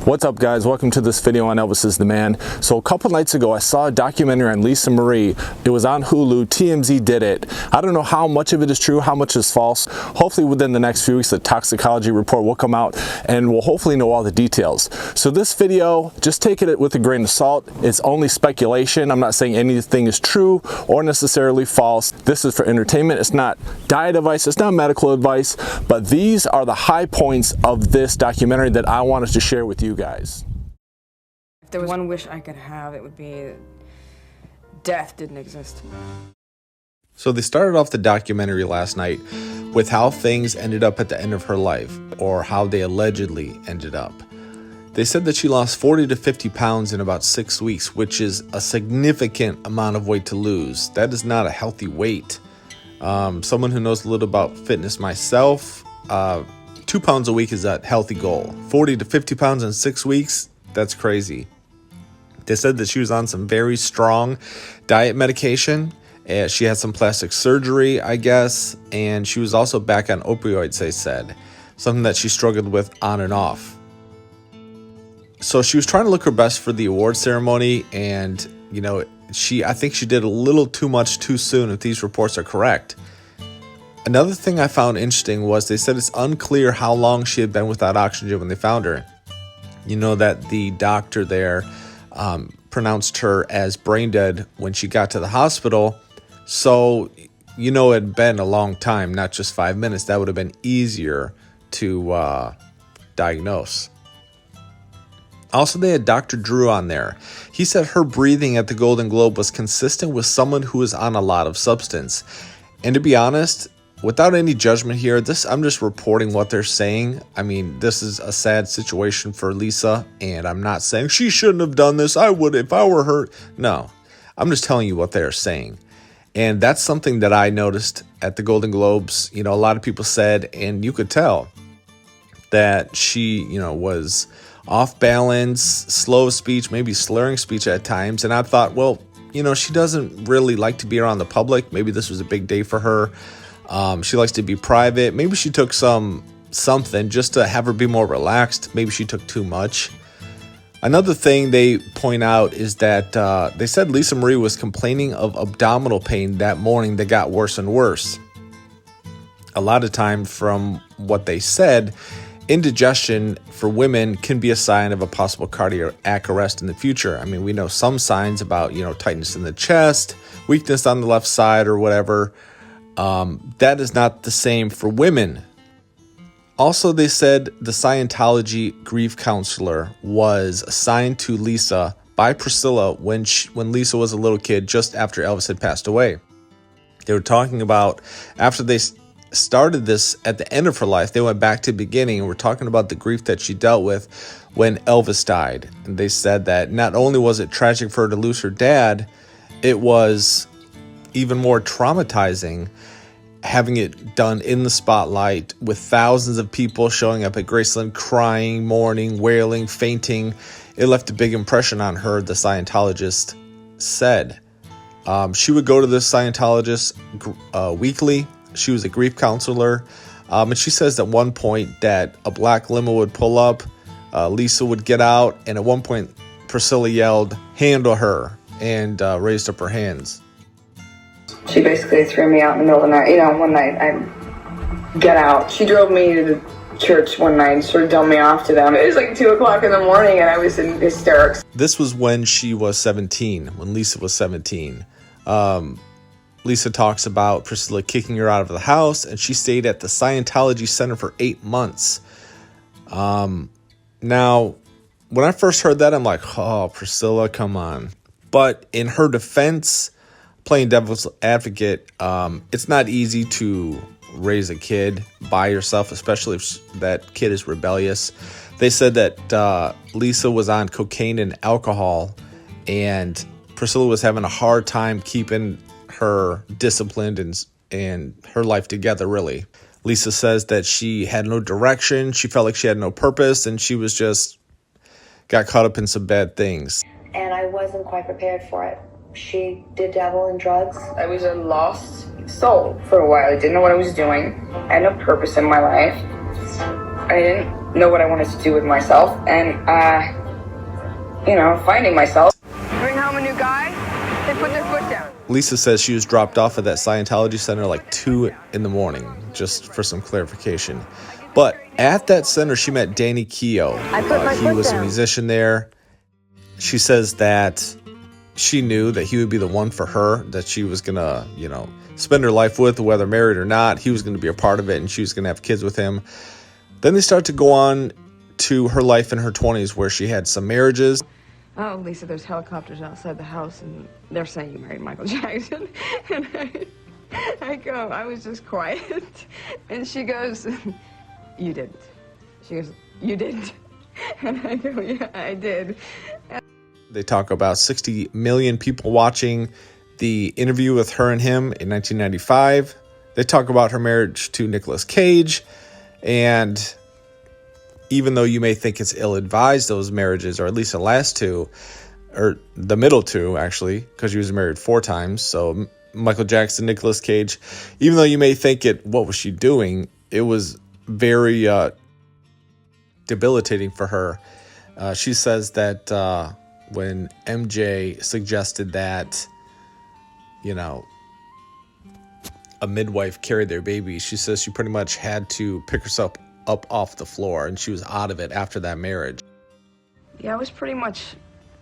What's up, guys? Welcome to this video on Elvis is the Man. So a couple nights ago I saw a documentary on Lisa Marie. It was on Hulu. TMZ did it. I don't know how much of it is true, how much is false. Hopefully within the next few weeks the toxicology report will come out and we'll hopefully know all the details. So this video, just take it with a grain of salt. It's only speculation. I'm not saying anything is true or necessarily false. This is for entertainment. It's not diet advice, it's not medical advice, but these are the high points of this documentary that I wanted to share with you guys. If there was one wish I could have, it would be death didn't exist. So they started off the documentary last night with how things ended up at the end of her life, or how they allegedly ended up. They said that she lost 40 to 50 pounds in about 6 weeks, which is a significant amount of weight to lose. That is not a healthy weight. Someone who knows a little about fitness myself, 2 pounds a week is a healthy goal. 40 to 50 pounds in 6 weeks, that's crazy. They said that she was on some very strong diet medication. She had some plastic surgery, I guess, and she was also back on opioids, they said. Something that she struggled with on and off. So she was trying to look her best for the award ceremony, and, you know, I think she did a little too much too soon, if these reports are correct. Another thing I found interesting was they said it's unclear how long she had been without oxygen when they found her. You know that the doctor there pronounced her as brain dead when she got to the hospital. So, you know, it had been a long time, not just 5 minutes. That would have been easier to diagnose. Also, they had Dr. Drew on there. He said her breathing at the Golden Globe was consistent with someone who is on a lot of substance. And to be honest, without any judgment here, I'm just reporting what they're saying. I mean, this is a sad situation for Lisa, and I'm not saying she shouldn't have done this. I would if I were her. No, I'm just telling you what they're saying. And that's something that I noticed at the Golden Globes. You know, a lot of people said, and you could tell that she, you know, was off balance, slow of speech, maybe slurring speech at times. And I thought, well, you know, she doesn't really like to be around the public. Maybe this was a big day for her. She likes to be private. Maybe she took something just to have her be more relaxed. Maybe she took too much. Another thing they point out is that they said Lisa Marie was complaining of abdominal pain that morning that got worse and worse. A lot of time, from what they said, indigestion for women can be a sign of a possible cardiac arrest in the future. I mean, we know some signs about, you know, tightness in the chest, weakness on the left side or whatever. That is not the same for women. Also, they said the Scientology grief counselor was assigned to Lisa by Priscilla when Lisa was a little kid, just after Elvis had passed away. They were talking about after they started this at the end of her life, they went back to the beginning and were talking about the grief that she dealt with when Elvis died. And they said that not only was it tragic for her to lose her dad, it was even more traumatizing having it done in the spotlight with thousands of people showing up at Graceland, crying, mourning, wailing, fainting. It left a big impression on her, the Scientologist said. She would go to this Scientologist weekly. She was a grief counselor. And she says at one point that a black limo would pull up, Lisa would get out, and at one point Priscilla yelled, "Handle her," and raised up her hands. She basically threw me out in the middle of the night. You know, one night I get out. She drove me to the church one night and sort of dumped me off to them. It was like 2 o'clock in the morning and I was in hysterics. This was when she was 17, when Lisa was 17. Lisa talks about Priscilla kicking her out of the house, and she stayed at the Scientology Center for 8 months. Now, when I first heard that, I'm like, oh, Priscilla, come on. But in her defense, playing devil's advocate, it's not easy to raise a kid by yourself, especially if that kid is rebellious. They said that Lisa was on cocaine and alcohol, and Priscilla was having a hard time keeping her disciplined and her life together, really. Lisa says that she had no direction, she felt like she had no purpose, and she was just got caught up in some bad things. And I wasn't quite prepared for it. She did dabble in drugs. I was a lost soul for a while. I didn't know what I was doing. I had no purpose in my life. I didn't know what I wanted to do with myself, and, finding myself. Bring home a new guy, they put their foot down. Lisa says she was dropped off at that Scientology center like 2 in the morning, just for some clarification. But at that center, she met Danny Keough. He was a musician there. She says that she knew that he would be the one for her, that she was going to, spend her life with, whether married or not. He was going to be a part of it, and she was going to have kids with him. Then they start to go on to her life in her 20s, where she had some marriages. Oh, Lisa, there's helicopters outside the house, and they're saying you married Michael Jackson. And I go, I was just quiet. And she goes, you didn't. She goes, you didn't. And I go, yeah, I did. They talk about 60 million people watching the interview with her and him in 1995. They talk about her marriage to Nicolas Cage. And even though you may think it's ill-advised, those marriages, or at least the last two, or the middle two, actually, because she was married 4 times. So Michael Jackson, Nicolas Cage, even though you may think what was she doing? It was very debilitating for her. She says that when MJ suggested that, a midwife carried their baby, she says she pretty much had to pick herself up off the floor, and she was out of it after that marriage. Yeah, I was pretty much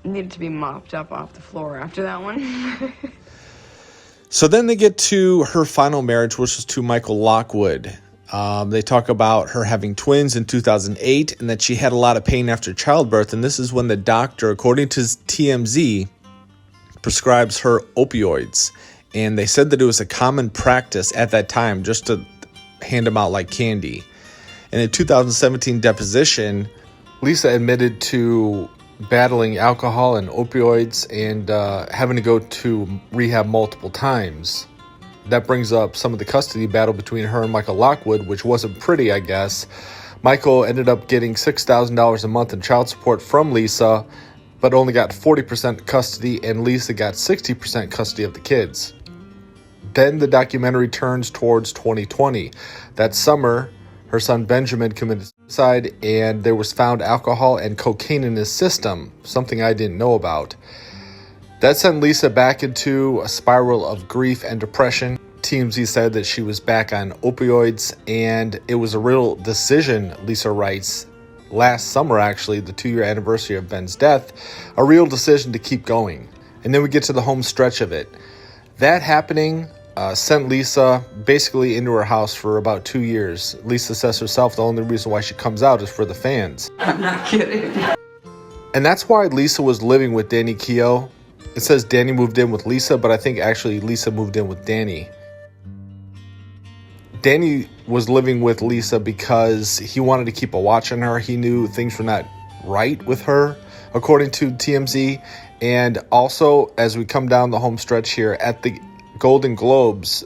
needed to be mopped up off the floor after that one. So then they get to her final marriage, which was to Michael Lockwood. They talk about her having twins in 2008 and that she had a lot of pain after childbirth. And this is when the doctor, according to TMZ, prescribes her opioids. And they said that it was a common practice at that time just to hand them out like candy. In a 2017 deposition, Lisa admitted to battling alcohol and opioids and having to go to rehab multiple times. That brings up some of the custody battle between her and Michael Lockwood, which wasn't pretty, I guess. Michael ended up getting $6,000 a month in child support from Lisa, but only got 40% custody, and Lisa got 60% custody of the kids. Then the documentary turns towards 2020. That summer, her son Benjamin committed suicide, and there was found alcohol and cocaine in his system, something I didn't know about. That sent Lisa back into a spiral of grief and depression. TMZ said that she was back on opioids, and it was a real decision, Lisa writes, last summer actually, the 2-year anniversary of Ben's death, a real decision to keep going. And then we get to the home stretch of it. That happening sent Lisa basically into her house for about 2 years. Lisa says herself the only reason why she comes out is for the fans. I'm not kidding. And that's why Lisa was living with Danny Keough. It says Danny moved in with Lisa, but I think actually Lisa moved in with Danny. Danny was living with Lisa because he wanted to keep a watch on her. He knew things were not right with her, according to TMZ. And also, as we come down the home stretch here, at the Golden Globes,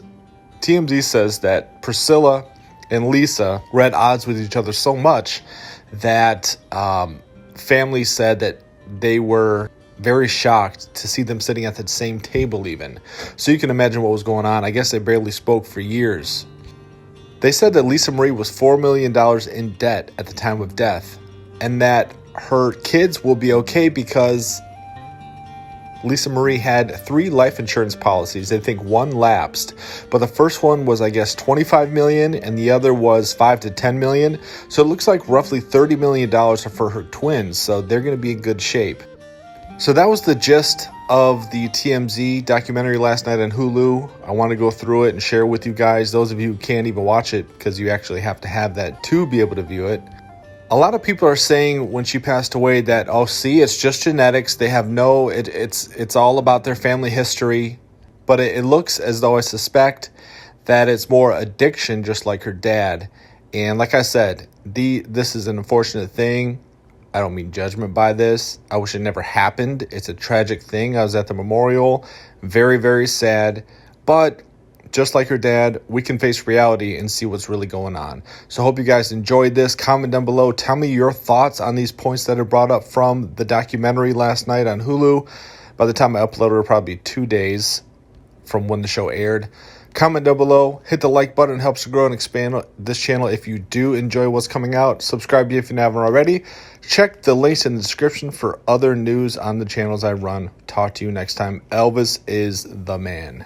TMZ says that Priscilla and Lisa were at odds with each other so much that family said that they were very shocked to see them sitting at the same table even. So you can imagine what was going on. I guess they barely spoke for years. They said that Lisa Marie was $4 million in debt at the time of death, and that her kids will be okay because Lisa Marie had 3 life insurance policies. They think 1 lapsed, but the first one was, I guess, $25 million, and the other was $5 to $10 million. So it looks like roughly $30 million for her twins, so they're going to be in good shape. So that was the gist of the TMZ documentary last night on Hulu. I want to go through it and share with you guys, those of you who can't even watch it, because you actually have to have that to be able to view it. A lot of people are saying when she passed away that, oh, see, it's just genetics. They have it's all about their family history. But it looks as though I suspect that it's more addiction, just like her dad. And like I said, this is an unfortunate thing. I don't mean judgment by this. I wish it never happened. It's a tragic thing. I was at the memorial. Very, very sad. But just like her dad, we can face reality and see what's really going on. So I hope you guys enjoyed this. Comment down below. Tell me your thoughts on these points that are brought up from the documentary last night on Hulu. By the time I upload it, it'll probably be 2 days from when the show aired. Comment down below, hit the like button, it helps to grow and expand this channel if you do enjoy what's coming out. Subscribe if you haven't already. Check the links in the description for other news on the channels I run. Talk to you next time. Elvis is the man.